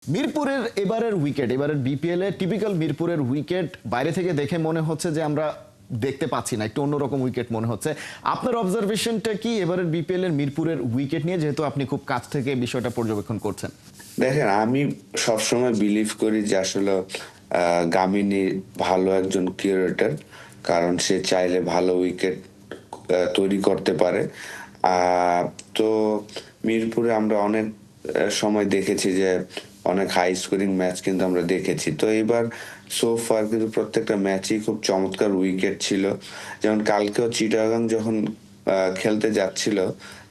মিরপুরের এবারের উইকেট, এবারের বিপিএল এ টিপিক্যাল মিরপুরের উইকেট বাইরে থেকে দেখে মনে হচ্ছে যে আমরা দেখতে পাচ্ছি না, একটু অন্যরকম উইকেট মনে হচ্ছে। আপনার অবজারভেশনটা কি এবারের বিপিএল এর মিরপুরের উইকেট নিয়ে, যেহেতু আপনি খুব কাছ থেকে বিষয়টা পর্যবেক্ষণ করছেন? দেখেন, আমি সবসময় বিলিভ করি যে আসলে গামিনী ভালো একজন কিউরেটর, কারণ সে চাইলে ভালো উইকেট তৈরি করতে পারে। তো মিরপুরে আমরা অনেক সময় দেখেছি যে অনেক হাই স্কোরিং ম্যাচ কিন্তু আমরা দেখেছি। তো এবার সো ফার কিন্তু প্রত্যেকটা ম্যাচই খুব চমৎকার উইকেট ছিল। যেমন কালকেও চিটাগাং যখন খেলতে যাচ্ছিল,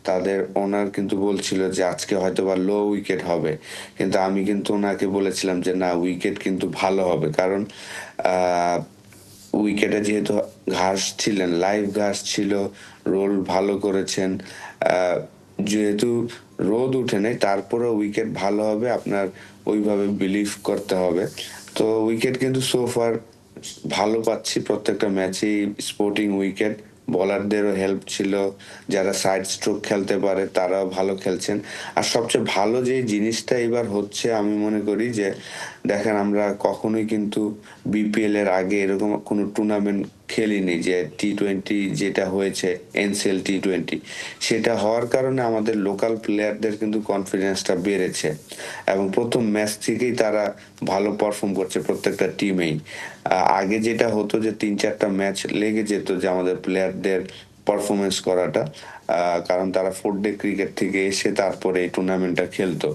তাদের ওনার কিন্তু বলছিল যে আজকে হয়তোবা লো উইকেট হবে, কিন্তু আমি কিন্তু ওনাকে বলেছিলাম যে না, উইকেট কিন্তু ভালো হবে। কারণ উইকেটে যেহেতু ঘাস ছিলেন, লাইভ ঘাস ছিল, রোল ভালো করেছেন। যেহেতু রোদ উঠে নাই, তারপরেও উইকেট ভালো হবে, আপনার ওইভাবে বিলিভ করতে হবে। তো উইকেট কিন্তু সোফার ভালো পাচ্ছি প্রত্যেকটা ম্যাচেই। স্পোর্টিং উইকেট, বোলারদেরও হেল্প ছিল, যারা সাইড স্ট্রোক খেলতে পারে তারাও ভালো খেলছেন। আর সবচেয়ে ভালো যে জিনিসটা এবার হচ্ছে, আমি মনে করি যে দেখেন, আমরা কখনোই কিন্তু বিপিএল এর আগে এরকম কোনো টুর্নামেন্ট খেলিনি যে টি-20 যেটা হয়েছে, এনসিএল টি-20। সেটা হওয়ার কারণে আমাদের লোকাল প্লেয়ারদের কিন্তু কনফিডেন্সটা বেড়েছে, এবং প্রথম ম্যাচ থেকেই তারা ভালো পারফর্ম করছে প্রত্যেকটা টিমেই। আগে যেটা হতো যে 3-4টা ম্যাচ লেগে যেত যে আমাদের প্লেয়ারদের পারফরমেন্স করাটা, কারণ তারা 4 ডে ক্রিকেট থেকে এসে তারপরে এই টুর্নামেন্টটা খেলতো।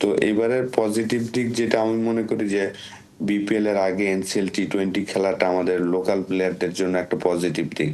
তো এবারের পজিটিভ দিক যেটা আমি মনে করি যে বিপিএল এর আগে এনসিএল টি-20 খেলাটা আমাদের লোকাল প্লেয়ারদের জন্য একটা পজিটিভ দিক।